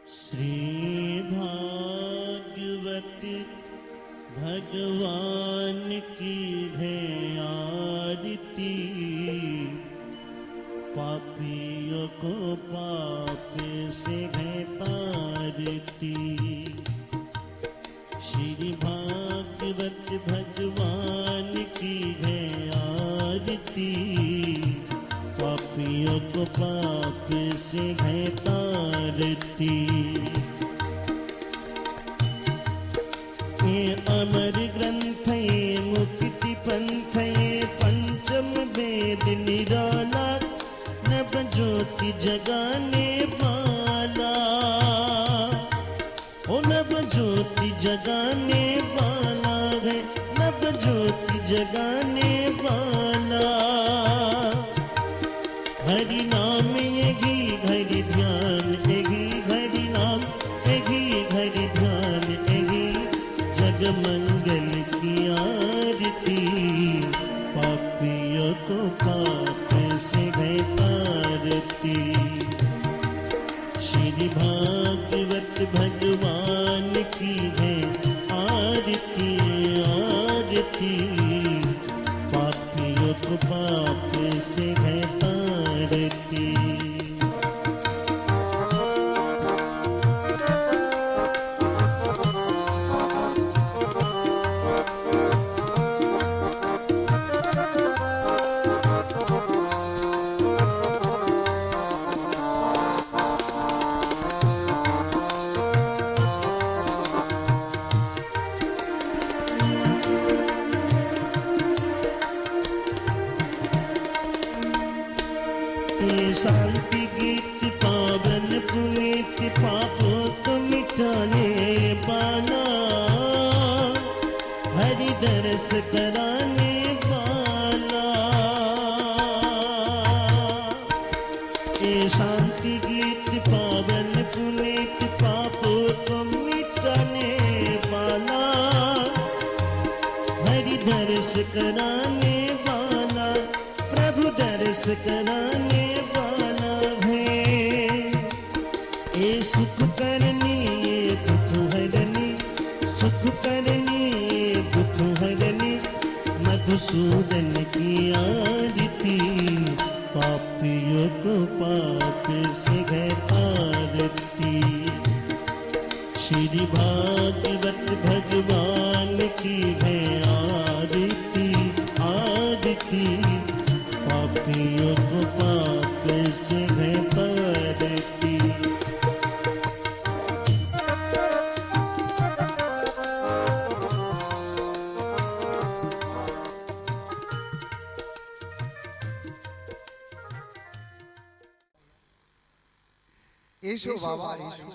श्री भागवत भगवान की है आरती, पापियों को पाप से है तारती। श्री भागवत भगवान की है आरती, पापियों को पाप से है तारती। ये अमर ग्रंथ ये मुक्ति पंथ ये पंचम वेद निराला, नव ज्योति जगाने वाला। ओ नव ज्योति जगाने वाला है, नव ज्योति जगाने वाला। हरि नाम एगी हरि ध्यान एगी, हरि नाम एगी हरि ध्यान एगी। जग मंगल की आरती, पापियों को पाप से है तारती। श्री भागवत भगवान की है आरती आरती, पापियों को पाप से है तारती। शांति गीत पावन पुनीत, पापों को मिटाने वाला, हरि दरस कराने वाला। ये शांति गीत पावन पुनीत, पापों को मिटाने वाला, हरि दरस कराने वाला, प्रभु दरस कराने वाला है। ये सुख करनी ये दुख हरनी, सुख करनी ये दुख हरनी। मधुसूदन की आरती, पापियों को पाप से है तारती। श्री भागवत भगवान की है आरती आरती, पापियों को पाप से है तारती। এসো বাবা এসো,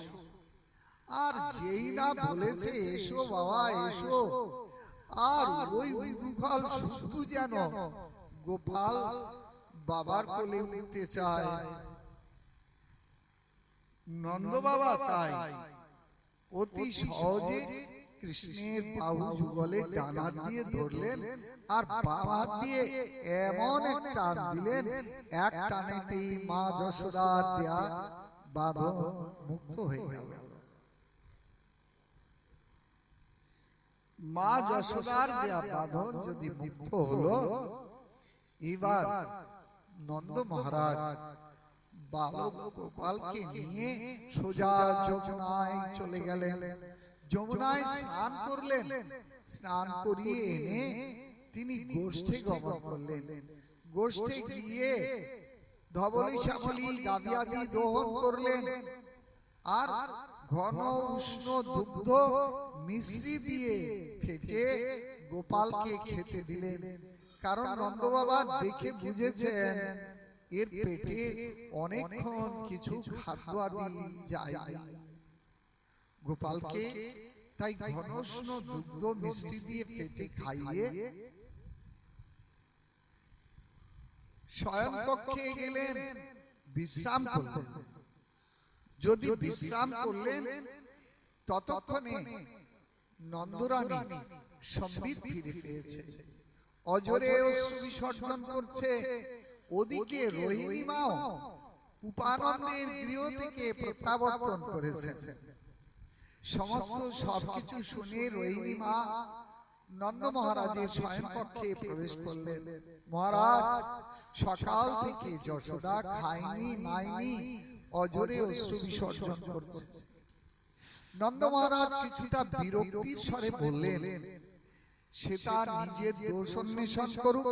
আর যেই না বলেছে এসো বাবা এসো, আর ওই বিভুখাল শুধু যেন গোপাল বাবার কোলে উঠতে চায়। নন্দ বাবা তাই অতি সহজে কৃষ্ণের বাহু যুগলে ডানা দিয়ে ধরলেন, আর বাবা দিয়ে এমন এক টান দিলেন, এক টানেতেই মা যশোদার দেয়া বাঁধন মুক্ত হয়ে গেল। মা যশোদার দেয়া বাঁধন যদি মুক্ত হলো, এবার নন্দ মহারাজ বালক গোপালকে নিয়ে সোজা যমুনায় চলে গেলেন। যমুনায় স্নান করলেন, স্নান করিয়ে এনে তিনি গোষ্ঠে গমন করলেন। গোষ্ঠে গিয়ে ধবলি শ্যামলি গাবিয়াদি দহন করলেন, আর ঘন উষ্ণ দুগ্ধ মিশ্রি দিয়ে ফেটে গোপালকে খেতে দিলেন। কারণ নন্দ বাবা দেখে বুঝেছেন এর পেটে অনেকক্ষণ কিছু খাদ্য আদি যায়। গোপালকে তাই ঘন উষ্ণ দুগ্ধ মিষ্টি দিয়ে পেটে খাইয়ে শয়ন কক্ষে গেলেন, বিশ্রাম করলেন। যদি বিশ্রাম করলেন, ততক্ষণে নন্দরানী সম্বিত ফিরে পেয়েছে, অজরে অশ্রু বিসর্জন করছে। ওদিকে রোহিণী মাও উপানন্দের গৃহ থেকে প্রত্যাবর্তন করেছেন। সমস্ত সবকিছু শুনে রোহিণী মা নন্দ মহারাজের শয়নকক্ষে প্রবেশ করলেন। মহারাজ সকাল থেকে যশোদা খায়নি নাইনি, অজরে অশ্রু বিসর্জন করছে। নন্দ মহারাজ কিছুটা বিরক্তির স্বরে বললেন, সে তার নিজের দোষ অন্বেষণ করুক।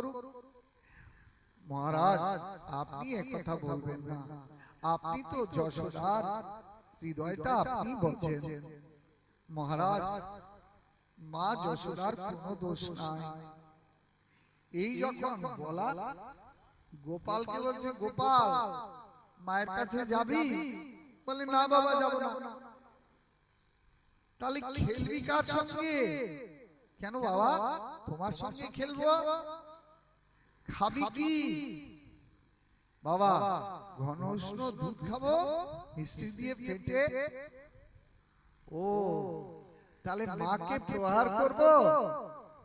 মহারাজ আপনি একথা বলবেন না, আপনি তো যশোদার হৃদয়টা আপনি বোঝেন। মহারাজ মা যশোদার কোনো দোষ নাই। এই যখন বলা, গোপালকে বলছে, গোপাল মায়ের কাছে যাবি? বলে না বাবা, যাব না। তাহলে খেলবি কার সঙ্গে? কেন বাবা, তোমার সঙ্গে খেলবো। খাবি কি? বাবা ঘন উষ্ণ দুধ খাবো মিষ্টি দিয়ে ফেটে। ও তাহলে মাকে প্রহার করব?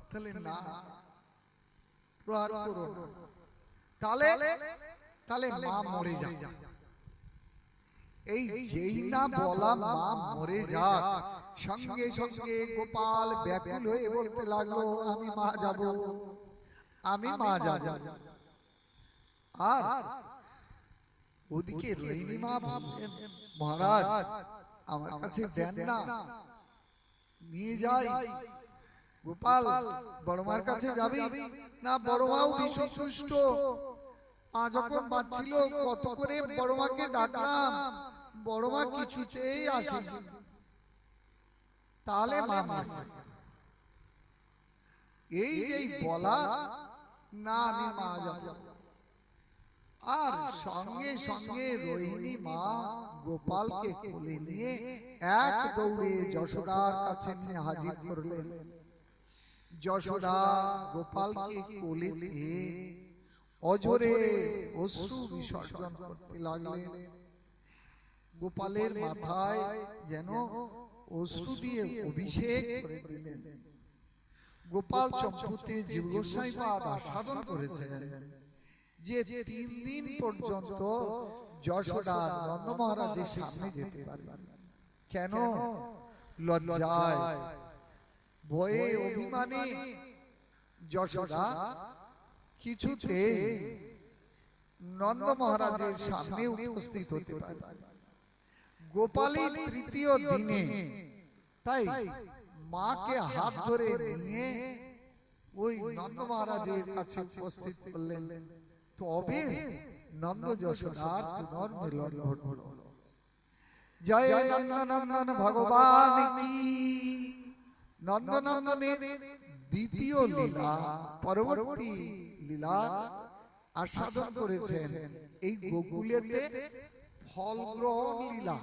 তাহলে না, প্রহার করো না। তাহলে তাহলে মা মরে যাক। এই যেই না বলা মা মরে যাক, সঙ্গে সঙ্গে গোপাল ব্যাকুল হয়ে বলতে লাগলো, আমি মা যাব, আমি মা যাব। আর ওদিকে রোহিণী মা বললেন, মহারাজ আমার কাছে দেন না, নিয়ে যাই। গোপাল বড়মার কাছে যাবি? না, বড়মাও ভীষণ দুষ্ট। যখন বাঁচছিল কত করে বড়মাকে ডাকলাম, বড়মা কিছুতেই আসেনি। তাহলে মা মরে। এই যে বলা, না আমি মা যাব। আর সঙ্গে সঙ্গে রোহিণী মা গোপালকে কোলে নিয়ে এক দৌড়ে যশোদার কাছে নিয়ে হাজির করলেন। যশোদা গোপালকে কোলে নিয়ে অজরে অশ্রু বিসর্জন করতে লাগলেন। গোপালের মাথায় যেন অশ্রু দিয়ে অভিষেক করে দিলেন। গোপাল চম্পুতে জীবগোসাই পাদ আস্বাদন করেছেন যে 3 দিন পর্যন্ত যশোদা নন্দ মহারাজের সামনে যেতে পারবে। কেন? লজ্জায়, ভয়ে, অভিমানে যশোদা কিছুতে নন্দ মহারাজের সামনে উপস্থিত হতে পারবে। গোপালের তৃতীয় দিনে তাই মাকে হাত ধরে নিয়ে ওই নন্দ মহারাজের কাছে উপস্থিত করলেন। তবে নন্দ যশোদার পুনর্মিলন ঘটল। জয় নন্দনন্দন ভগবান কি। নন্দনন্দনের দ্বিতীয় লীলা, পরবর্তী লীলা আস্বাদন করেছেন এই গোকুলেতে ফল গ্রহণ লীলা।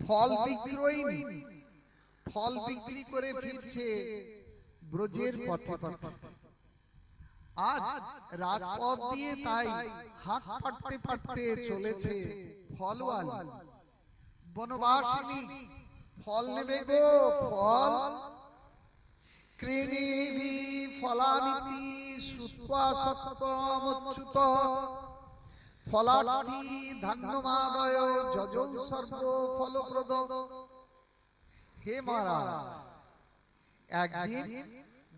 ফল বিক্রয়িনী, ফল বিক্রি করে ফিরছে ব্রজের পথে পথে। আজ রাজপথ দিয়ে তাই হাঁক পাড়তে পাড়তে চলেছে ফলওয়ালি, বনবাসিনী। ফল নেবে গো ফল। কৃণীভি ফলানিতি শ্রুত্বা সত্ত্বমচ্যুত ফলার্থী ধান্যমাদয় যজৌ সর্ব ফলপ্রদ। হে মহারাজ, একদিন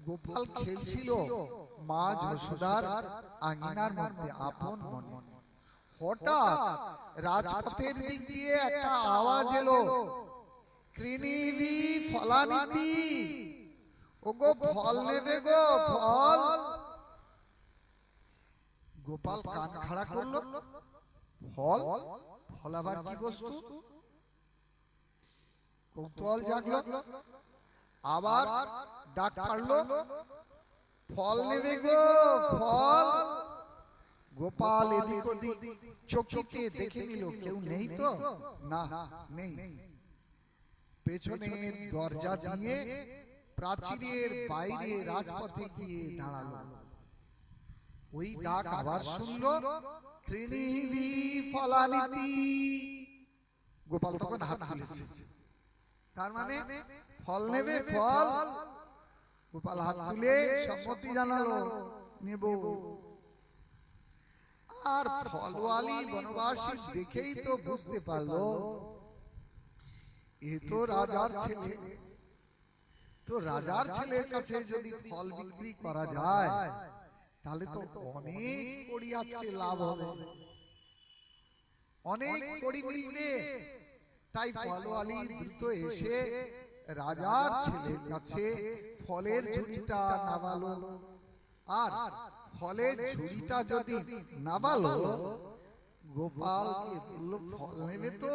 গোপাল খেলছিল মা যশোদার আঙিনার মধ্যে আপন মনে। হঠাৎ রাজপথের দিক দিয়ে একটা আওয়াজ এলো, কৃণীভি ফলানিতি, ওগো ফল নেবে গো ফল। গোপাল কান খাড়া করলো, ফল? ফল আবার কি বস্তু? কৌতূহল জাগলো, আবার ডাক পাড়লো, ফল নেবে গো ফল। গোপাল এদিক ওদিক চকিতে দেখে নিল, কেউ নেই তো? না, নেই। পেছনে দরজা দিয়ে প্রাচীরের বাইরে রাজপথে গিয়ে দাঁড়ালো। ওই ডাক আবার শুনলো, কৃণীভি ফলানিতি। গোপাল তখন হাত তুলেছে, তার মানে ফল নেবে ফল। গোপাল হাত তুলে সম্মতি জানালো, নেব। আর ফলওয়ালি বনবাসী দেখেই তো বুঝতে পারলো এ তো রাজার ছেলে, তো রাজার ছেলের কাছে যদি ফল বিক্রি করা যায় তাহলে তো অনেক কড়ি আজকে লাভ হবে, অনেক কড়ি মিলবে। তাই ফলওয়ালি দ্রুত এসে রাজার ছেলের কাছে ফলের ঝুড়িটা নামালো। আর ফলের ঝুড়িটা যদি নামালো, গোপালকে বললো ফল নেবে তো?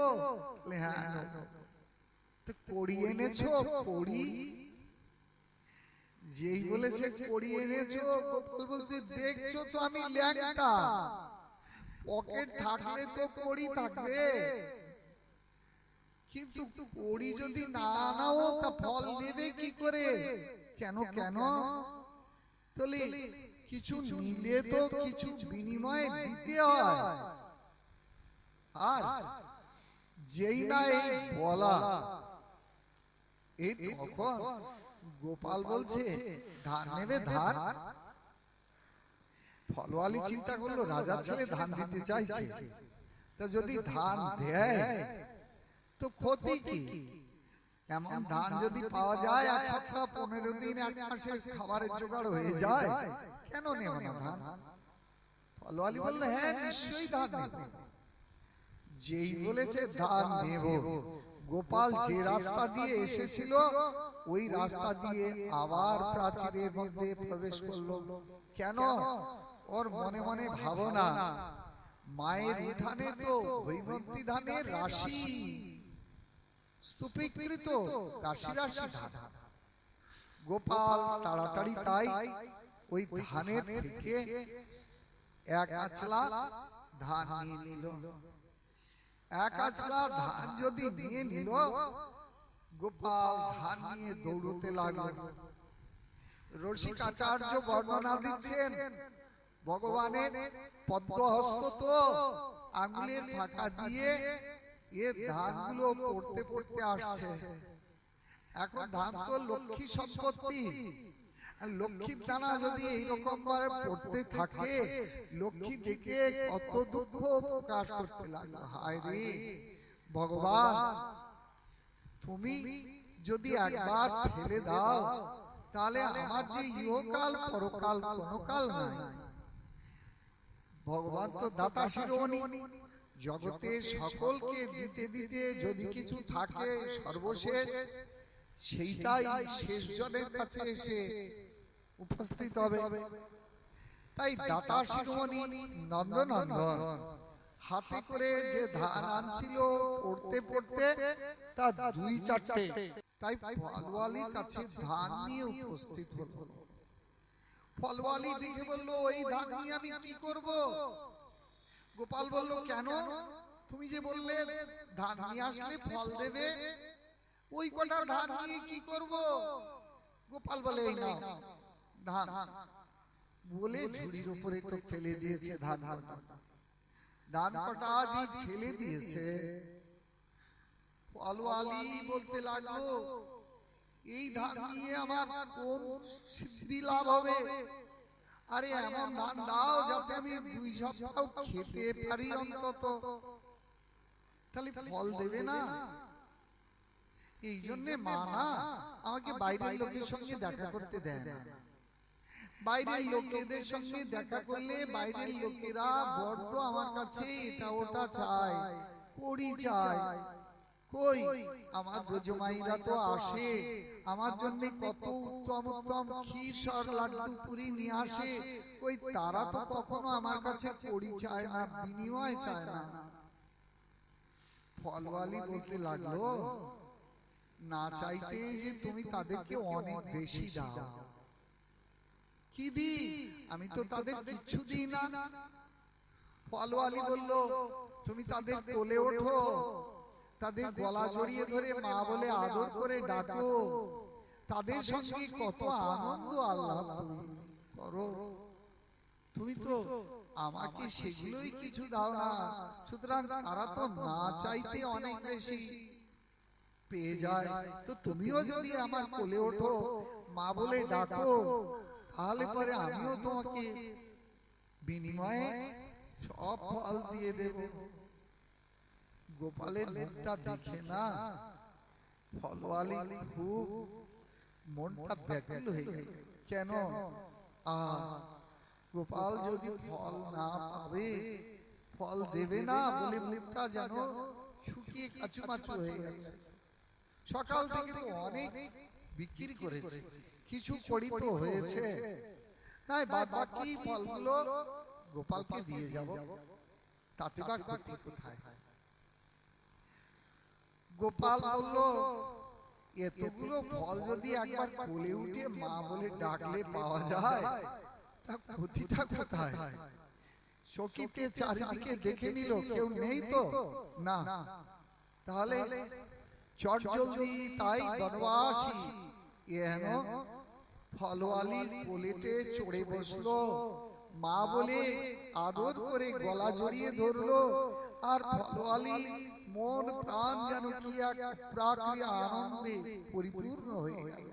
হ্যাঁ। তো কড়ি এনেছো? কড়ি যেই বলেছে কড়ি এনেছো, গোপাল বলছে দেখছো তো আমি ল্যাংটা, পকেট থাকলে তো কড়ি থাকবে, কিন্তু কড়ি যদি না নাও তা ফল নেবে কি করে? কেন কেন? তাহলে কিছু নিলে তো কিছু বিনিময়ে দিতে হয়। আর যেই না এই বলা, এই তখন গোপাল বলছে ধান নেবে? ধান? ফলওয়ালি চিন্তা করলো রাজার ছেলে ধান দিতে চাইছে, তা যদি ধান দেয় তো ক্ষতি কি? এমন ধান যদি পাওয়া যায় 1 সপ্তাহ 15 দিন 1 মাসের খাবারের জোগাড় হয়ে যায়, কেন নেব না ধান? ফলওয়ালি বললো হ্যাঁ নিশ্চয়ই ধান নেব। যেই বলেছে ধান নেব, গোপাল যে রাস্তা দিয়ে এসেছিল ওই রাস্তা দিয়ে আবার প্রাচীরের মধ্যে প্রবেশ করলো। কেন? ওর মনে মনে ভাবনা, মায়ের উঠানে তো হৈমন্তী ধানের রাশি স্তূপীকৃত, রাশি রাশি ধান। গোপাল তাড়াতাড়ি তাই ওই ধানের থেকে 1 আঁচলা ধান নিয়ে নিল। 1 আঁচলা ধান যদি নিয়ে নিল, গোপাল ধান নিয়ে দৌড়তে লাগলো। রসিকাচার্য বর্ণনা দিচ্ছেন, ভগবানের পদ্মহস্ত তো আঙ্গুলের ফাঁকা দিয়ে এ ধানগুলো পড়তে পড়তে আসছে। এখন ধান তো লক্ষ্মী সম্পত্তি, লক্ষ্মীর দানা যদি এইরকম ভাবে পড়তে থাকে, লক্ষ্মী দেখে কত দুঃখ প্রকাশ করতে লাগলো। হায় রে ভগবান, তুমি যদি একবার ফেলে দাও তাহলে আমার যে ইহকাল পরকাল কোনো কাল নাই। ভগবান তো দাতা শিরোমণি, জগতে সকলকে দিতে দিতে যদি কিছু থাকে সর্বশেষ, সেইটাই শেষ জনের কাছে এসে উপস্থিত হবে। তাই দাতা শিরোমণি নন্দনন্দন হাতে করে যে ধান আনছিল পড়তে পড়তে তা 2-4টে, তাই ফলওয়ালির কাছে ধান নিয়ে উপস্থিত হলো। ফলওয়ালি দেখে বলল এই ধান নিয়ে আমি কি করব? গোপাল বলল কেন? তুমি যে বললে ধান নিয়ে আসলে ফল দেবে, ওই কটা ধান নিয়ে কি করব? গোপাল বলে এই নাও ধান, বলে ঝুড়ির উপরে তো ফেলে দিয়েছে ধান। ধান কটা আজ ফেলে দিয়েছে। ফলওয়ালি বলতে লাগলো এই ধান নিয়ে আমার কোন সিদ্ধি লাভ হবে? আরে এমন ধান দাও যাতে আমি 2 সপ্তাহ খেতে পারি অন্তত, তাহলে ফল দেবে না? এই জন্য মা না আমাকে বাইরের লোকের সঙ্গে দেখা করতে দেয় না। বাইরের লোকেদের সঙ্গে দেখা করলে বাইরের লোকেরা বড্ড আমার কাছে এটা ওটা চায়, কড়ি চায়। কই আমার ব্রজমাইরা তো আসে, আমার জন্য কত উত্তম উত্তম ক্ষীর সর লাড্ডু পুরি নিয়ে আসে, কই তারা তো কখনো আমার কাছে কড়ি চায় না, বিনিময় চায় না। ফলওয়ালি বলতে লাগলো না চাইতে যে তুমি তাদেরকে অনেক বেশি দাও। কি দি? আমি তো তাদের কিচ্ছু দিই না। ফলওয়ালি বলল তুমি তাদের কোলে ওঠো, তাদের গলা জড়িয়ে ধরে মা বলে আদর করে ডাকো, তাদের সঙ্গে কত আনন্দ আল্লাহ তুমি করো। তুমি তো আমাকে সেগুলোই কিছু দাও না, সুতরাং তারা তো না চাইতে অনেক বেশি পেয়ে যায়। তো তুমিও যদি আমার কোলে ওঠো, মা বলে ডাকো, তাহলে পরে আমিও তোমাকে বিনিময়ে সব ফল দিয়ে দেব। গোপালের মুখটা দেখে না ফলওয়ালি খুব মনটা ব্যাকুল হয়ে গেল। কেন? গোপাল যদি ফল না পাবে, ফল দেবে না বলে মুখটা যেন শুকিয়ে কাচুমাচু হয়ে গেছে। সকাল থেকে তো অনেক বিক্রি করেছে, কিছু করিত হয়েছে, নাই বাদ বাকি ফলগুলো গোপালকে দিয়ে যাব, তাতে বা ক্ষতি কোথায়? গোপাল বলল, এতগুলো ফল যদি একবার কোলে উঠে মা বলে ডাকলে পাওয়া যায়, তা ক্ষতিটা কোথায়? চকিতে চারিদিকে দেখে নিল, কেউ নেই তো না, তাহলে চট জলদি তাই বনবাসী এহেন ফলওয়ালির কোলেতে চড়ে বসলো। মা বলে আদর করে গলা জড়িয়ে ধরলো, আর ফলওয়ালি মন প্রাণ যেন কি এক প্রাকৃতিক আনন্দে পরিপূর্ণ হয়ে গেল।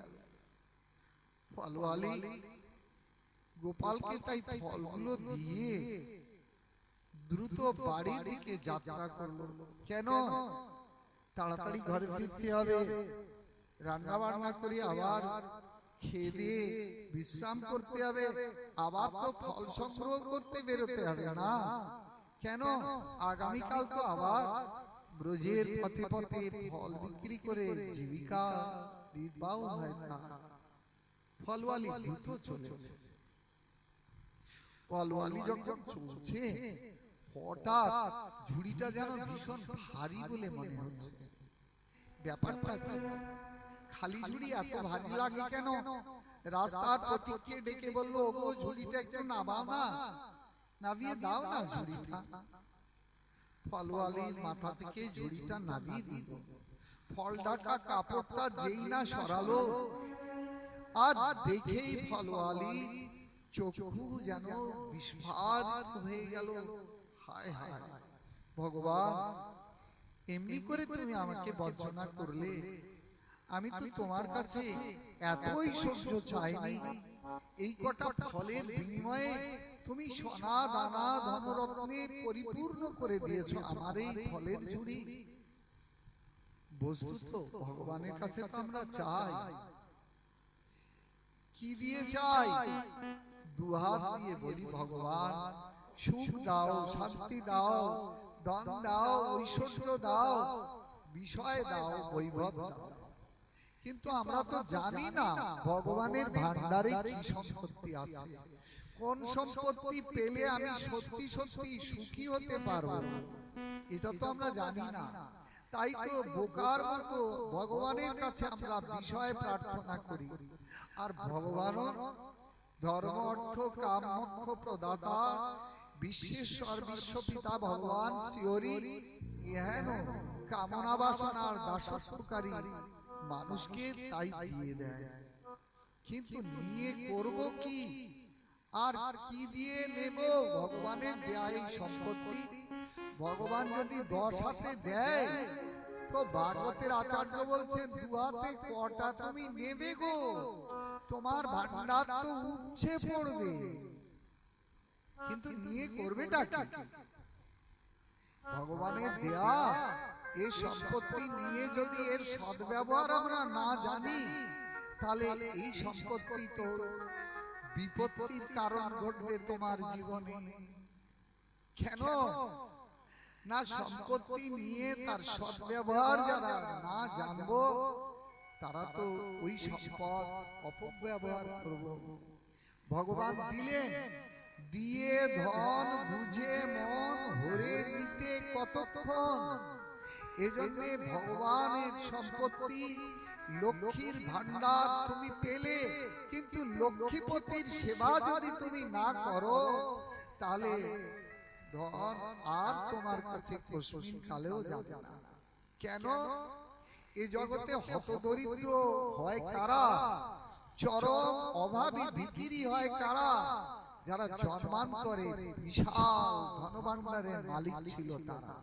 ফলওয়ালি গোপালকে তাই ফলগুলো দিয়ে দ্রুত বাড়ির দিকে যাত্রা করলো। কেন? তাড়াতাড়ি ঘরে ফিরতে হবে, রান্না বান্না করে আবার খেয়ে দিয়ে বিশ্রাম করতে হবে, আবার তো ফল সংগ্রহ করতে বেরোতে হবে না? কেন? আগামীকাল তো আবার ব্রজের পথে পথে ফল বিক্রি করে জীবিকা নির্বাহ হয় না। ফলওয়ালি দ্রুত চলেছে। ফলওয়ালি যখন চলছে, হঠাৎ ঝুড়িটা যেন ভীষণ ভারী বলে মনে হচ্ছে। ব্যাপারটা কি? খালি ঝুড়ি এত ভারী লাগে কেন? রাস্তার পথিককে ডেকে বললো, ওগো ঝুড়িটা একটু নামাও না, নামিয়ে দাও না ঝুড়িটা। ফলওয়ালির মাথা থেকে ঝুড়িটা নামিয়ে দিল। ফল ঢাকা কাপড়টা যেই না সরালো, আর দেখেই ফলওয়ালি চক্ষু যেন বিস্ফারিত হয়ে গেল। হায় হায় ভগবান, এমনি করে তুমি আমাকে বঞ্চনা করলে? আমি তো তোমার কাছে এতই সহ্য চাইনি। এই কটা ফলের বিনিময়ে তুমি সোনা দানা ধনরত্নে পরিপূর্ণ করে দিয়েছো আমার এই ফলের ঝুড়ি। বস্তুত ভগবানের কাছে তো আমরা চাই, কি দিয়ে চাই? দুহাত দিয়ে বলি, ভগবান সুখ দাও, শান্তি দাও, ধন দাও, ঐশ্বর্য দাও, বিষয় দাও, বৈভব দাও। কিন্তু আমরা তো জানি না ভগবানের ভান্ডারে কি সম্পত্তি আছে, কোন সম্পত্তি পেলে আমি সত্যি সত্যি সুখী হতে পারবো, এটা তো আমরা জানি না। তাই তো বোকার মতো ভগবানের কাছে আমরা বিষয় প্রার্থনা করি। আর ভগবানও ধর্ম অর্থ কাম মোক্ষ প্রদাতা বিশ্বেশ্বর বিশ্বপিতা ভগবান শ্রীহরি ইহেন কামনা বাসনার দাসত্বকারী মানুষকে তাই দিয়ে দেয়। কিন্তু নিয়ে করব কি, আর কি দিয়ে নেব ভগবানের দেয়া এই সম্পত্তি? ভগবান যদি 10 হাতে দেয়, তো ভাগবতের আচার্য বলছেন, 2 হাতে কটা তুমি নেবে গো? তোমার ভান্ডার তো উপচে পড়বে। কিন্তু নিয়ে করবেটা কি? ভগবানের দেয়া এই সম্পত্তি নিয়ে যদি এর সদ্ব্যবহার আমরা না জানি, তাহলে এই সম্পত্তি তো বিপত্তির কারণ ঘটবে তোমার জীবনে। কেন না? সম্পত্তি নিয়ে তার সদ্ব্যবহার যারা না জানবো, তারা তো ওই সম্পদ অপব্যবহার করব। ভগবান দিলেন, দিয়ে ধন বুঝে মন ভরে নিতে কতক্ষণ? এজন্য ভগবানের সম্পত্তি লক্ষ্মীর ভান্ডার তুমি পেলে, কিন্তু লক্ষ্মীপতির সেবা যদি তুমি না করো, তাহলে ধন আর তোমার কাছে কস্মিন কালেও যাবে না। কেন? এই জগতে হতদরিদ্র হয় কারা? চরম অভাবী ভিখিরি হয় কারা? যারা জন্মান্তরে বিশাল ধনভাণ্ডারের মালিক ছিল তারা।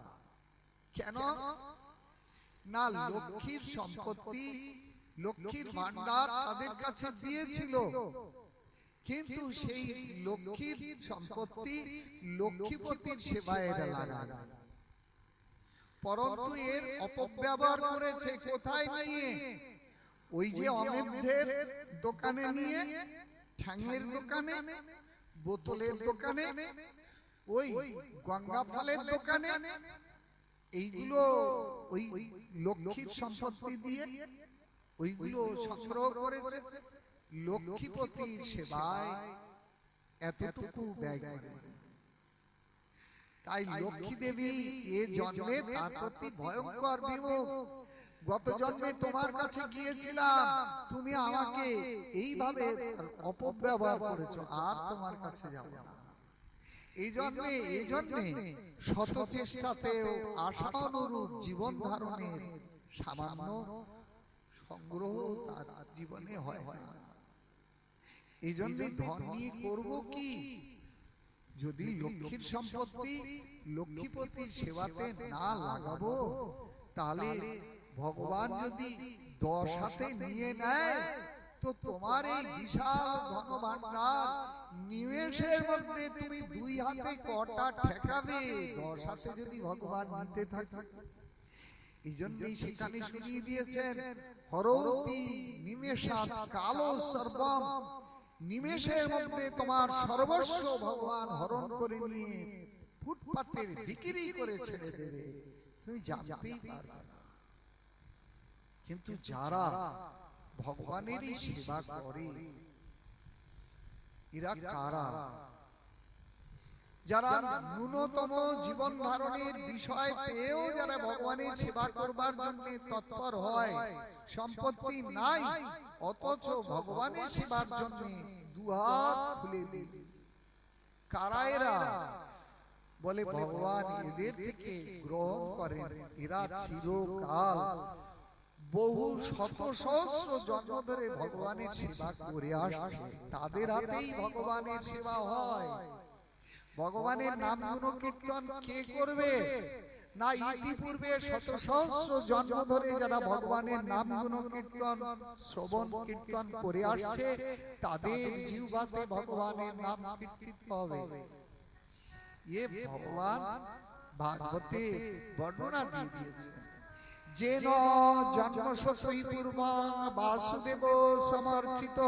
কেন না? লক্ষ্মীর সম্পত্তি, লক্ষ্মীর ভান্ডার তাদের কাছে দিয়েছিল, কিন্তু সেই লক্ষ্মীর সম্পত্তি লক্ষ্মীপতির সেবায় এরা লাগায়, পরন্তু এর অপব্যবহার করেছে কোথায় নিয়ে? ওই যে অমেধ্যের দোকানে নিয়ে, ঠ্যাঙের দোকানে, বোতলের দোকানে, ওই গঙ্গা ফলের দোকানে, এইগুলো ওই লক্ষ্মীর সম্পত্তি দিয়ে ওইগুলো সংগ্রহ করেছে, লক্ষ্মীপতির সেবায় এতটুকু ব্যয় করে। তাই লক্ষ্মী দেবী এ জন্মে তার প্রতি ভয়ঙ্কর বিমুখ। গত জন্মে তোমার কাছে গিয়েছিলাম, তুমি আমাকে এইভাবে অপব্যবহার করেছো, আর তোমার কাছে যাব না। এই জন্মে শত চেষ্টাতেও আশানুরূপ জীবন ধারণের সামান্য সংগ্রহ তার জীবনে হয় না। এই জন্য ধন নিয়ে করবো কি? যদি লক্ষ্মীর সম্পত্তি লক্ষ্মীপতির সেবাতে না লাগাবো, তাহলে ভগবান যদি 10 হাতে নিয়ে নেয়, তো তোমার এই বিশাল ধনভাণ্ডার নিমেষের মধ্যে তুমি 2 হাতে কটা ঠেকাবে? 10 হাতে যদি ভগবান নিতে থাকে। এই জন্যই সেখানে শুনিয়ে দিয়েছেন, হরতি নিমেষাৎ কালো সর্বম, নিমেষের মধ্যে তোমার সর্বস্ব ভগবান হরণ করে নিয়ে ফুটপাতের বিক্রি করে ছেড়ে দেবে, তুমি জানতেই পারবে না। কিন্তু যারা ভগবানেরই সেবা করে, এরা কারা? যারা ন্যূনতম জীবন ধারণের বিষয় পেয়েও যারা ভগবানের সেবা করবার জন্য তৎপর হয়, সম্পত্তি নাই অথচ ভগবানের সেবার জন্য দুহাত খুলে দেয়। কারা এরা? বলে ভগবান এদের থেকে গ্রহণ করেন। এরা চিরকাল বহু শত সহস্র জন্ম ধরে ভগবানের সেবা করে আসছে, তাদের হাতেই ভগবানের সেবা হয়। ভগবানের নাম গুণ কীর্তন কে করবে? না ইতিপূর্বে শত সহস্র জন্ম ধরে যারা ভগবানের নাম গুণ কীর্তন শ্রবণ কীর্তন করে আসছে, তাদের জিহ্বাতে ভগবানের নাম কীর্তিত হবে। এ ভগবান ভাগবতে বর্ণনা দিয়ে দিয়েছে। যেন জন্মশতই পূর্বং বাসুদেব সমর্চিত,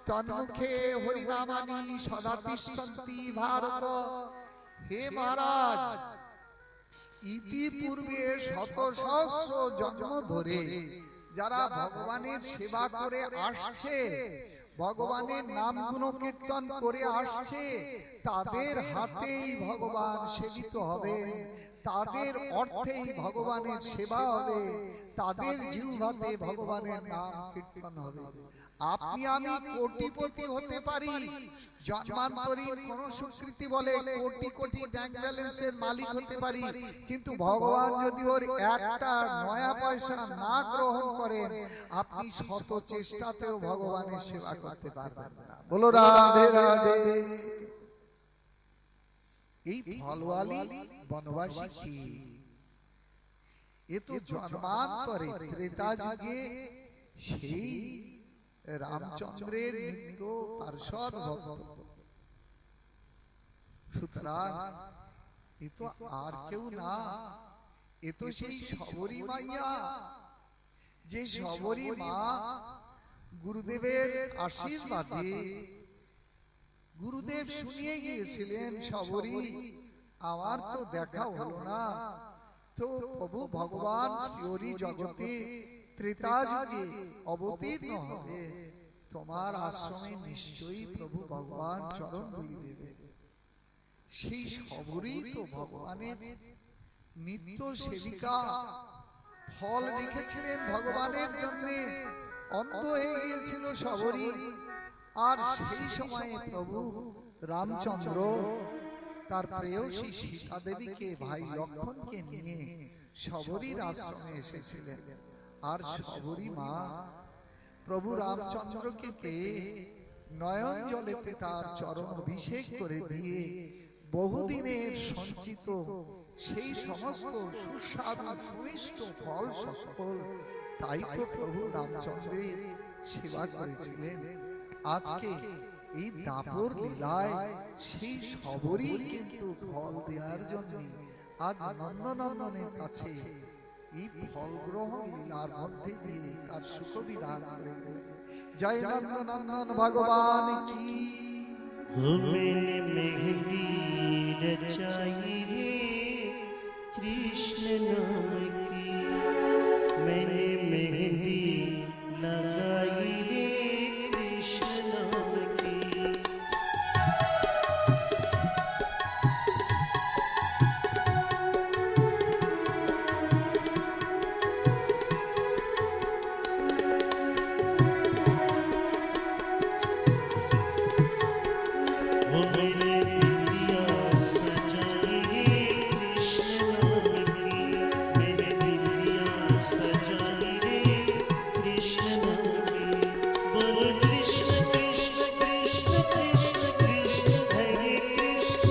তন্মুখে হরিনামানি সদা তিষ্ঠন্তি ভারত। হে মহারাজ, ইতিপূর্বে শত সহস্র জন্ম ধরে যারা ভগবানের সেবা করে আসছে, ভগবানের নাম গুণ কীর্তন করে আসছে, তাদের হাতেই ভগবান সেবিত হবে, তাদের অর্থেই ভগবানের সেবা হবে, তাদের জিহ্বাতে ভগবানের নাম কীর্তন হবে। আপনি আমি কোটিপতি হতে পারি, জন্মান্তরীর কোন স্বীকৃতি বলে কোটি কোটি ব্যাংক ব্যালেন্সের মালিক হতে পারি, কিন্তু ভগবান যদি ওর একটা নয়া পয়সা না গ্রহণ করেন, আপনি শত চেষ্টাতেও ভগবানের সেবা করতে পারবেন না। বলো রাধে রাধে। এই ফলওয়ালি বনবাসী কি? এ তো জন্মান্তরে ত্রেতা যুগে সেই রামচন্দ্রের নিত্য পার্ষদ ভক্ত। সুতরাং এ তো আর কেউ না, এ তো সেই শবরী মাইয়া, যে শবরী মা গুরুদেবের আশীর্বাদে গুরুদেব শুনিয়ে গিয়েছিলেন, শবরী আমার তো দেখা হলো না, তো প্রভু ভগবান শ্রী জগতে ত্রেতা যুগে অবতীর্ণ হবে, তোমার আশ্রমে নিশ্চয়ই প্রভু ভগবান চরণ ধুলি দেবে। সেই শবরী তো ভগবানের নিত্য সেবিকা, ফল রেখেছিলেন ভগবানের জন্য, অন্ধ হয়ে গিয়েছিল শবরী। আর সেই সময়ে প্রভু রামচন্দ্র তার প্রেয়সী সীতা দেবীকে ভাই লক্ষণকে নিয়ে শবরীর আশ্রমে এসেছিলেন। আর শবরী মা প্রভু রামচন্দ্রকে পেয়ে নয়ন জলেতে তার চরণ অভিষেক করে দিয়ে বহুদিনের সঞ্চিত সেই সমস্ত সুস্বাদু সুমিষ্ট ফল সকল তাই তো প্রভু রামচন্দ্রের সেবা করেছিলেন। আজকে এই দাপর লীলায় সেই সবরই কিন্তু ফল দেওয়ার জন্য আজ নন্দনন্দনের কাছে এই ফল গ্রহণ লীলার মধ্যে দিয়ে তার সুখ বিধান করে গেলেন। জয় নন্দনন্দন ভগবান কি। मैंने मेहंदी रचाई रे कृष्ण नाम की, मैंने मेहंदी लगाई रे कृष्ण नाम की। वो मैंने बिंदिया सजाई रे कृष्ण नाम की, मैंने बिंदिया सजाई रे कृष्ण नाम की। बोलो कृष्ण कृष्ण कृष्ण कृष्ण कृष्ण हरे कृष्ण।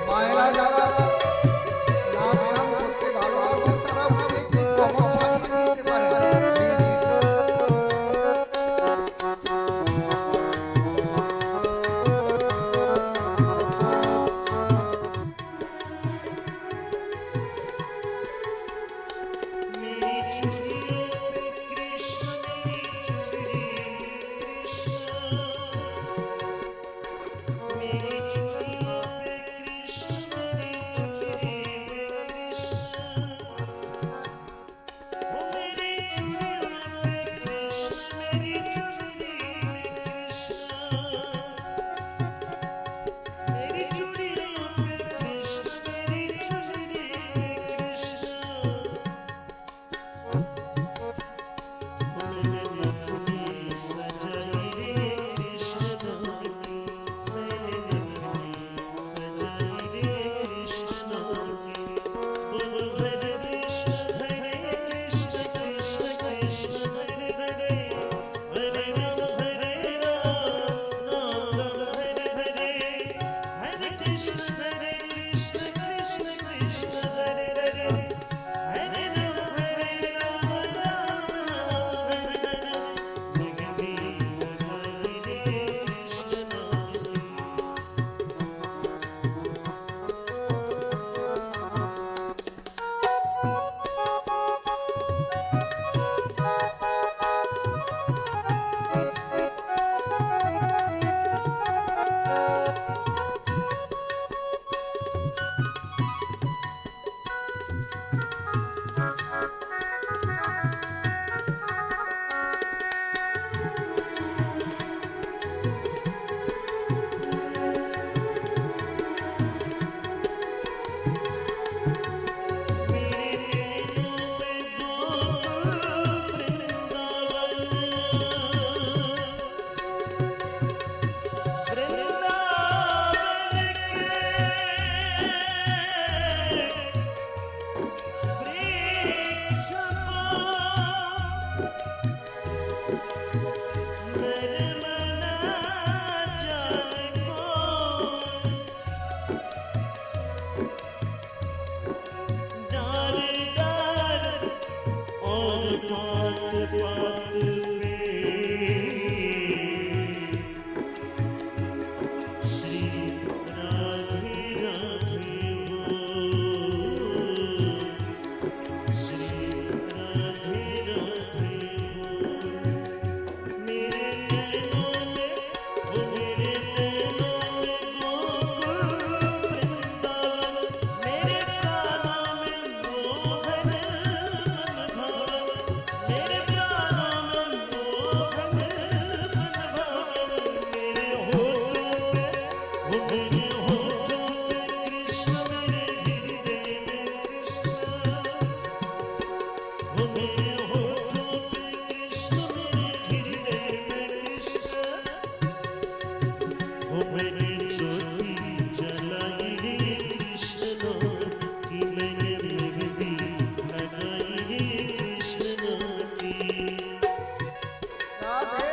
মায়েরা যারা নাচ গান করতে ভালোবাসেন তারা একটু কমর ছাড়িয়ে নিতে পারেন নিয়েছে। मेरी चूड़ियों पे कृष्ण, मेरी चूड़ी में कृष्ण, मेरी चूड़ियों पे कृष्ण, मेरी चूड़ी में कृष्ण। वो मेरी चूड़ियों पे कृष्ण, मेरी चूड़ी में कृष्ण, मेरी चूड़ियों पे कृष्ण, मेरी चूड़ी में कृष्ण। मैंने नथनी सजाई रे कृष्ण नाम की, मैंने नथनी सजाई रे कृष्ण नाम की। बोलो हरे कृष्ण कृष्ण कृष्ण हरे हरे, हरे राम राम राम हरे हरे, हरे कृष्ण कृष्ण कृष्ण हरे हरे, हरे राम राम राम हरे हरे। मेहंदी लगाई रे कृष्ण नाम की। मेरे नैनों में गोकुल वृंदावन, वृंदावन के वृक्ष को नरमना जाने कौन, डार डार और पात पात पे श्री राधे राधे हो, श्री राधे राधे हो। मेरे नैनों में, ओ मेरे नैनों में गोकुल वृंदावन, मेरे प्राणों में मोहन मन भावन, मेरे प्राणों में मोहन मन भावन। मेरे होठों पे, ओ मेरे होठों पे कृष्ण, मेरे हृदय में कृष्ण, ओ मेरे होठों पे कृष्ण, मेरे हृदय में कृष्ण। ओ मैंने ज्योति जलाई रे कृष्ण नाम की, मैंने मेहंदी लगाई रे कृष्ण नाम की। রাধে।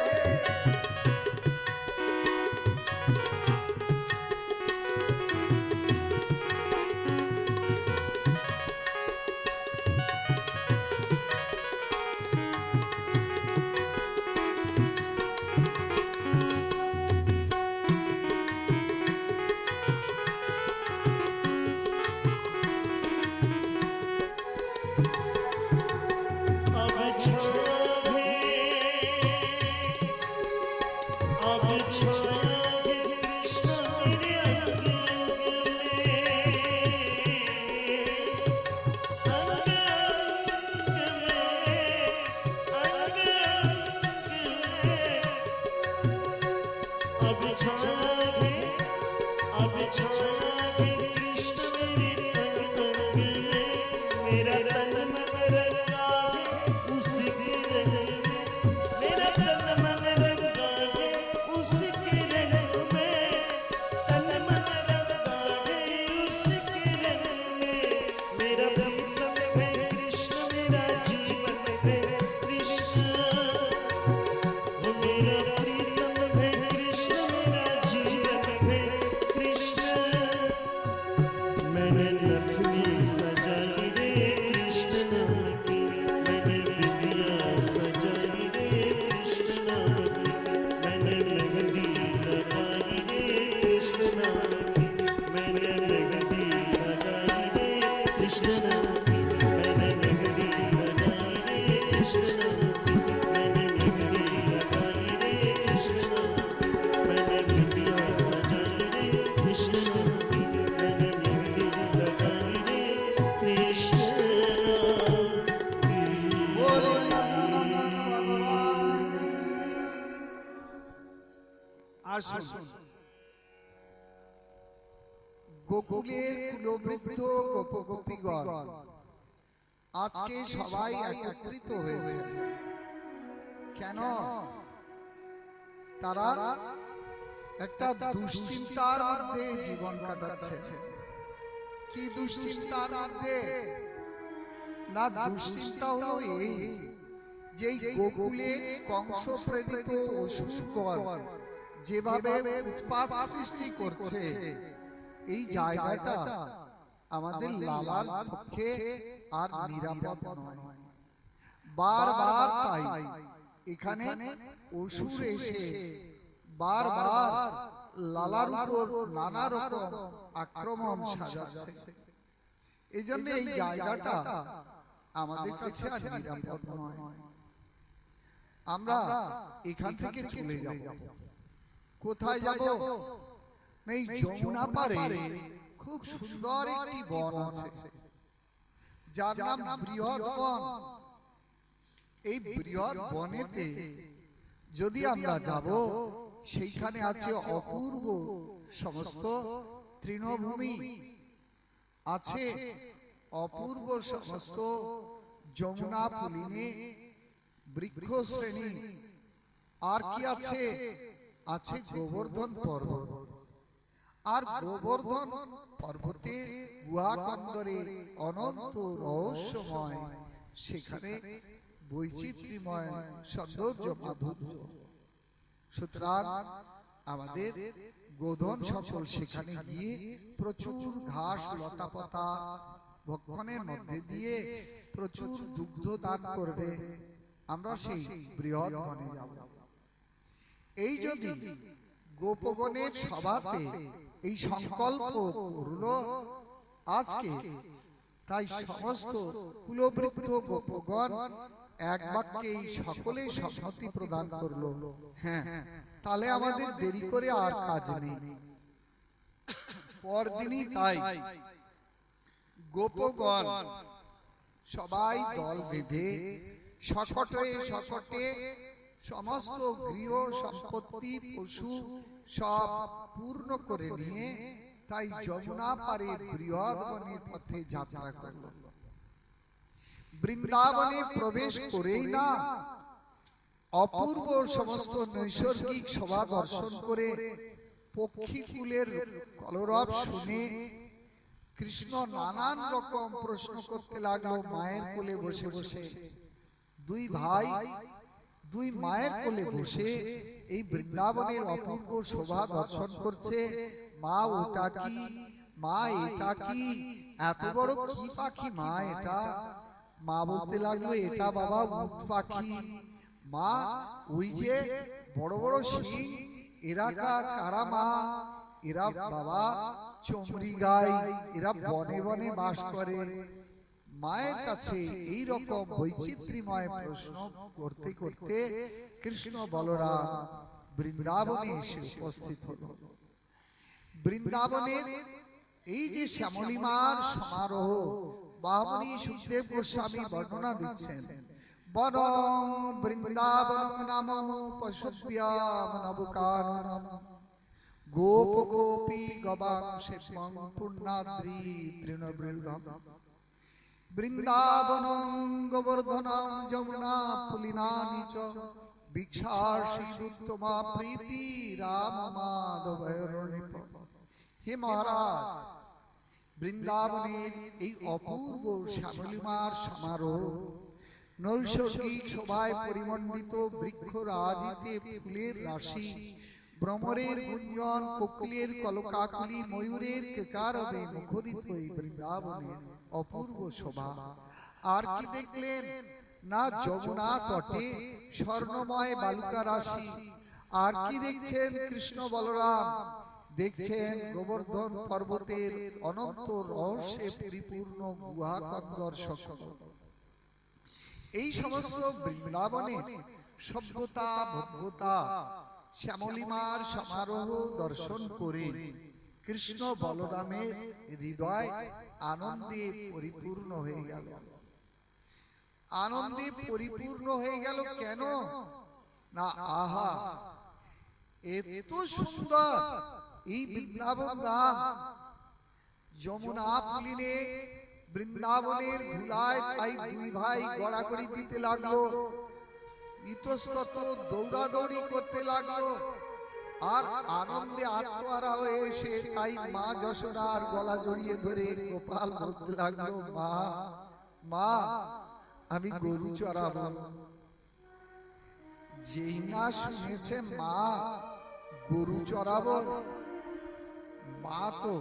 छाए अब छाए कृष्ण मेरे अंग अंग अब छाए कृष्ण मेरे अंग में मेरा तन मन रंगा है उसके रंग में मेरा तन मन रंगा है उसके रंग में तन मन रंगा है उसके रंग में मेरा प्रीतम है कृष्ण मेरा जीवन है कृष्ण मेरा प्रीतम है कृष्ण मेरा जीवन है कृष्ण मैंने नथनी सजाई रे कृष्ण नाम की मैंने बिंदिया सजाई रे कृष्ण नाम की मैंने मेहंदी लगाई रे कृष्ण नाम की मैंने मेहंदी लगाई रे कृष्ण नाम की मैंने मेहंदी लगाई रे कृष्ण नाम की मैंने मेहंदी लगाई रे कृष्ण नाम की मैंने बिंदिया सजाई रे कृष्ण नाम की मैंने मेहंदी लगाई रे कृष्ण नाम की बोले नंदनंदन भगवान की। আসুন গোকুলের কুলবৃদ্ধ গোপ গোপীগণ আজকে সবাই একত্রিত হয়েছে কেন? তারা একটা দুশ্চিন্তার মধ্যে জীবন কাটাচ্ছে। কি দুশ্চিন্তার মধ্যে? না, দুশ্চিন্তা হলো এই যে এই গোকুলে কংস প্রেরিত অসুরগণ যেভাবে উৎপাত সৃষ্টি করছে, এই জায়গাটা আমাদের লালার পক্ষে আর নিরাপদ নয়। বারবার তাই এখানে অসুর এসে বারবার লালার উপর নানা রকম আক্রমণ সাজাচ্ছে। এই জন্য এই জায়গাটা আমাদের কাছে আর নিরাপদ নয়। আমরা এখান থেকে চলে যাব। কোথায় যাব? এই যমুনা পারে খুব সুন্দর একটি বন আছে যার নাম বৃহৎ বন। এই বৃহৎ বনেতে যদি আমরা যাব, সেইখানে আছে অপূর্ব সমস্ত তৃণভূমি, আছে অপূর্ব সমস্ত যমুনা পুলিনে বৃক্ষ শ্রেণী, আর কি আছে? আছে গোবর্ধন পর্বত। আর গোবর্ধন পর্বতে গুহাকন্দরে অনন্ত রহস্যময়, সেখানে বৈচিত্র্যময় সৌন্দর্য মাধুর্য। সুতরাং আমাদের গোধন সকল সেখানে গিয়ে প্রচুর ঘাস লতাপাতা ভক্ষণের মধ্যে দিয়ে প্রচুর দুগ্ধ দান করবে। আমরা সেই বৃহৎ বনে যাব। এই যদি গোপগণের সভাতে এই সংকল্প করল আজকে, তাই সমস্ত কুলবৃদ্ধ গোপগণ এক বাক্যে এই সকলে সম্মতি প্রদান করলো। হ্যাঁ, তাহলে আমাদের দেরি করে আর কাজ নেই। পরদিনই তাই গোপগণ সবাই দল বেঁধে শকটে শকটে সমস্ত গৃহ সম্পত্তি পশু সব পূর্ণ করে নিয়ে তাই যমুনা পারে বৃহৎ বনের পথে যাত্রা করল। বৃন্দাবনে প্রবেশ করেই না অপূর্ব সমস্ত নৈসর্গিক শোভা দর্শন করে পক্ষীকুলের কলরব শুনে কৃষ্ণ নানান রকম প্রশ্ন করতে লাগলো। মায়ের কোলে বসে বসে দুই ভাই দুই মায়ের কোলে বসে এই বৃন্দাবনের অপূর্ব শোভা দর্শন করছে। মা ওটা কি? মা এটা কি? এত বড় কি পাখি মা এটা? মা বলতে লাগলো, এটা বাবা উট পাখি। মা ওই যে বড় বড় শিং, এরা কারা মা? এরা বাবা চমড়ি গাই, এরা বনে বনে বাস করে। মায়ের কাছে এই রকম বৈচিত্র্যময় প্রশ্ন করতে করতে কৃষ্ণ বলরাম বৃন্দাবনে এসে উপস্থিত হল। বৃন্দাবনের এই যে শ্যামলিমার সমারোহ মহামুনি সুখদেব গোস্বামী বর্ণনা দিচ্ছেন। বনং বৃন্দাবনং নাম পশুভ্যাম নবকাননম গোপ গোপী গবাং সেবং পূর্ণাদ্রি তৃণবৃন্দম বৃন্দাবনং গোবর্ধনং যমুনা পুলিনানি চ ভিক্ষার্ষিদুত্তমা প্রীতি রাম মাধবৈর্নিপ। হে মহারাজ, বৃন্দাবনের এই অপূর্ব শ্যামলিমার সমারোহ, নৈসর্গিক শোভায় পরিমণ্ডিত বৃক্ষরাজিতে ফুলের রাশি, ভ্রমরের গুঞ্জন, কোকিলের কলকাকলি, ময়ূরের কেকারবে মুখরিত এই বৃন্দাবনের অপূর্ব শোভা। আর কি দেখলেন না, যমুনা তটে স্বর্ণময় বালুকা রাশি। আর কি দেখছেন কৃষ্ণ বলরাম? দেখছেন গোবর্ধন পর্বতের অনন্ত রহস্যে পরিপূর্ণ গুহা দর্শক। এই সমস্ত বৃন্দাবনে সভ্যতা ভব্যতা শ্যামলিমার সমারোহ দর্শন করে কৃষ্ণ বলরামের হৃদয় আনন্দে পরিপূর্ণ হয়ে গেল। আনন্দে পরিপূর্ণ হয়ে গেল কেন না, আহা এত সুন্দর এই বৃন্দাবন ধাম। যমুনা পুলিনে বৃন্দাবনের ধুলায় তাই দুই ভাই গড়াগড়ি দিতে লাগলো, ইতস্তত দৌড়াদৌড়ি করতে লাগলো। আর আনন্দে আত্মহারা হয়ে এসে তাই মা যশোদার গলা জড়িয়ে ধরে গোপাল বলতে লাগলো, মা মা আমি গরু চড়াবো। যেই না শুনেছে মা গরু চড়াবো, মা তো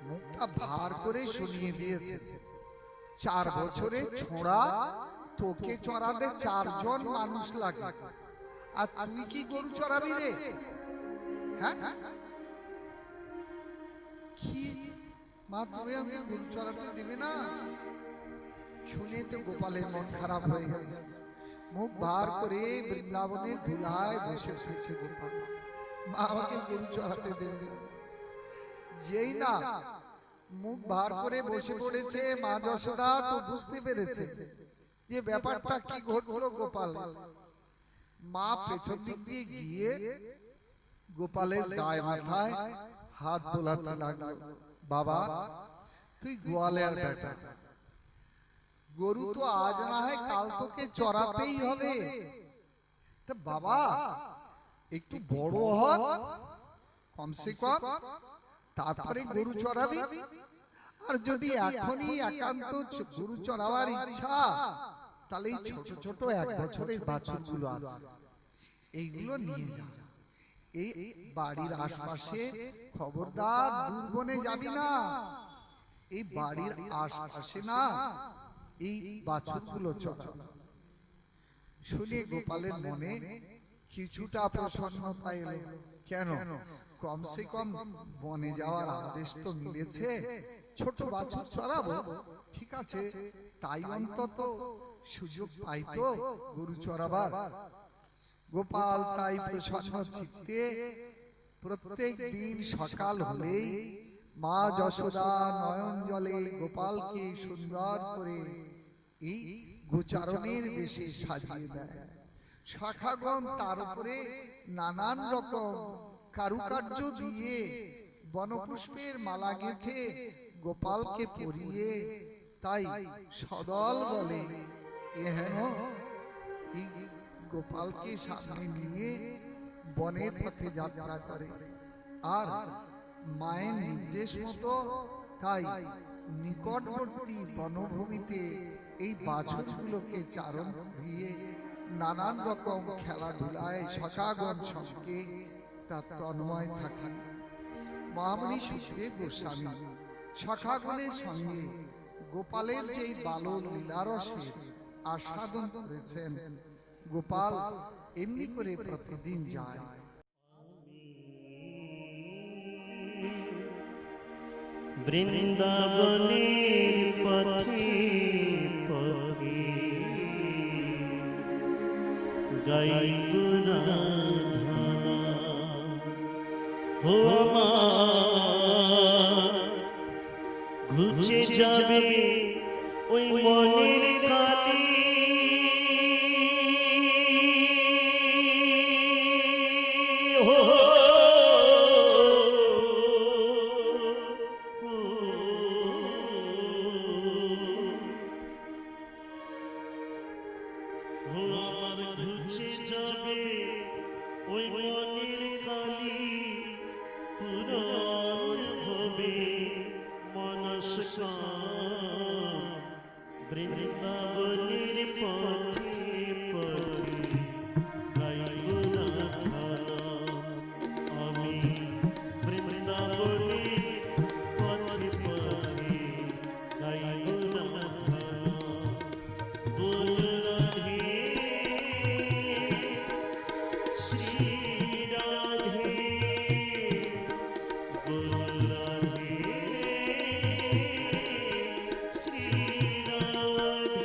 মুখটা ভার করে শুনিয়ে দিয়েছে, 4 বছরের ছোঁড়া, তোকে চড়াতে 4 জন মানুষ লাগে, আর তুই কি গরু চড়াবি রে? হ্যাঁ, কি মা তুমি আমাকে গরু চড়াতে দেবে না? শুনে তো গোপালের মন খারাপ হয়ে গেছে, মুখ ভার করে বৃন্দাবনের ধুলায় বসে উঠেছে গোপাল। মা আমাকে গরু চড়াতে দেবে না। যেই না মুখ ভার করে বসে পড়েছে, মা যশোদা তো বুঝতে পেরেছে যে ব্যাপারটা কি ঘটলো গোপাল। মা পেছন দিক দিয়ে গিয়ে গোপালের গায়ে মাথায় হাত বোলাতে লাগলো, বাবা তুই গোয়ালের বেটা, গরু তো আজ না হয় কাল তোকে চড়াতেই হবে, তা বাবা একটু বড় হ কমসে কম, তারপরে গরু চড়াবি। আর যদি এখনই একান্ত গরু চড়াবার ইচ্ছা, তাহলে এই ছোট ছোট 1 বছরের বাছুরগুলো আছে, এইগুলো নিয়ে যা। এই বাড়ির আশপাশে খবরদার দুর্বনে যাবি না, এই বাড়ির আশপাশে না এই বাছুরগুলো চড়া। শুনে গোপালের মনে কিছুটা প্রসন্নতা এলো। কেন, কমসে কম বনে যাওয়ার আদেশ তো মিলেছে, ছোট বাছুর চড়াবো, ঠিক আছে, তাই অন্তত সুযোগ পাইতো গরু চড়াবার। গোপাল তাই প্রসন্ন চিত্তে প্রত্যেক দিন সকাল হলেই মা যশোদা নয়ন জলে গোপালকে সুন্দর করে এই গোচারণের বেশে সাজিয়ে দেয়। শাখাগণ তার উপরে নানান রকম কারুকার্য দিয়ে বনপুষ্পের মালা গেঁথে গোপালকে পরিয়ে তাই সদল বলে এহেন এই গোপালকে সামনে নিয়ে বনের পথে যাত্রা করে। আর মায়ের নির্দেশ মতো তাই নিকটবর্তী বনভূমিতে এই বাছুরগুলোকে চারণ করিয়ে নানান রকম খেলাধুলায় সখাগণ সঙ্গে তা তন্ময় থাকে। মহামুনি সুখদেব গোস্বামী সখাগণের সঙ্গে গোপালের যেই বাল লীলারসের আস্বাদন করেছেন, গোপাল এমনি করে প্রতিদিন যায়। বৃন্দাবনের পথে গাইব না ধানা। ও আমার ঘুচে যাবে ওই মনের কালি, আমার ঘুচে যাবে ওই মনের কালি, পূরণ হবে মনস্কাম বৃন্দাবনের পথে পথে গাইব না ধানা। আমি বৃন্দাবনের পথে পথে গাইব না ধানা। বল রাধে শ্রী রাধে, বল রাধে শ্রী রাধে।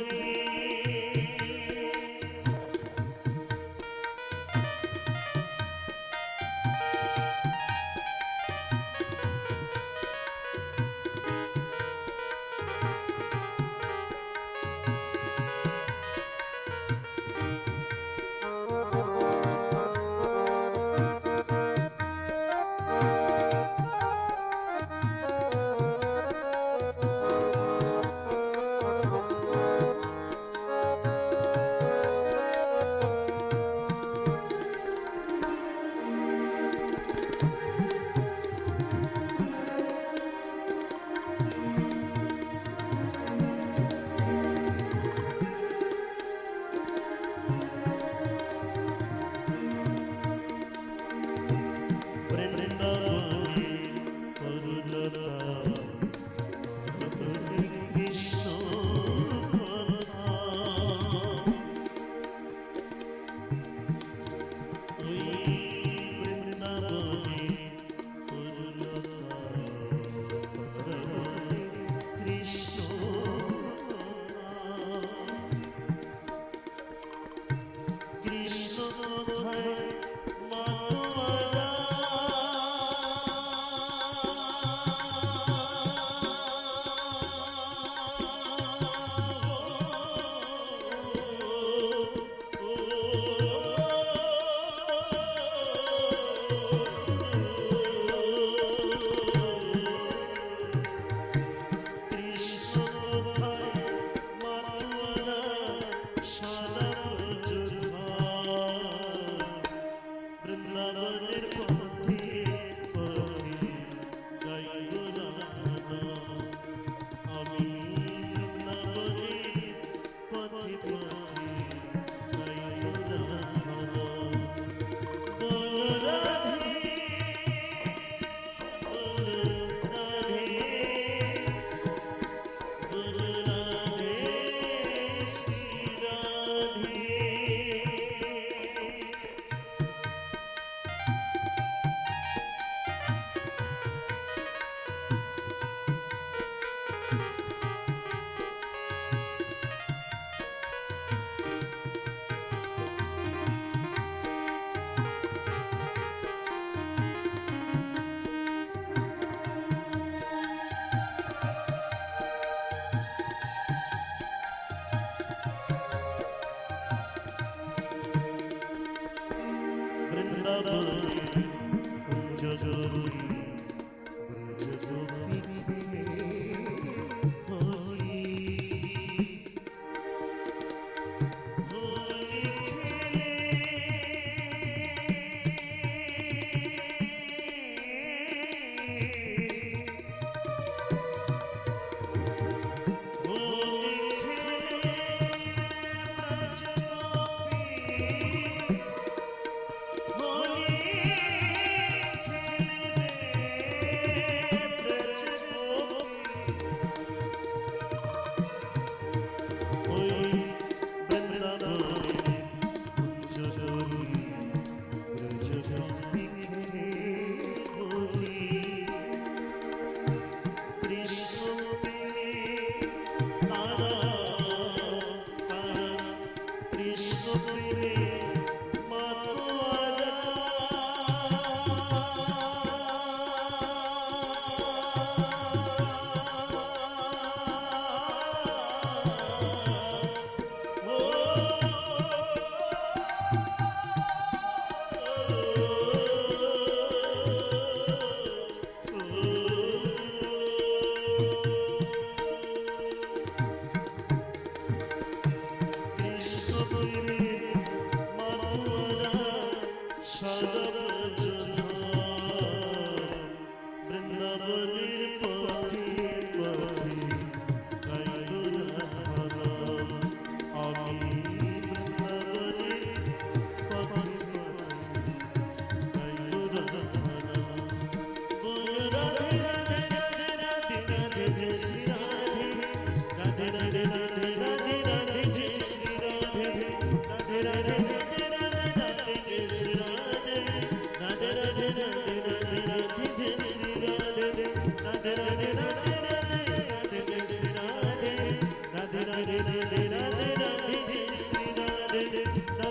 কৃষ্ণ প্রেমে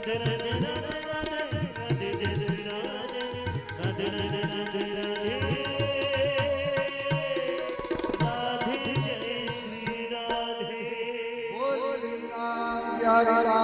राधे राधे राधे राधे राधे जय श्री राधे राधे राधे राधे राधे राधे जय श्री राधे बोल राम यारी राम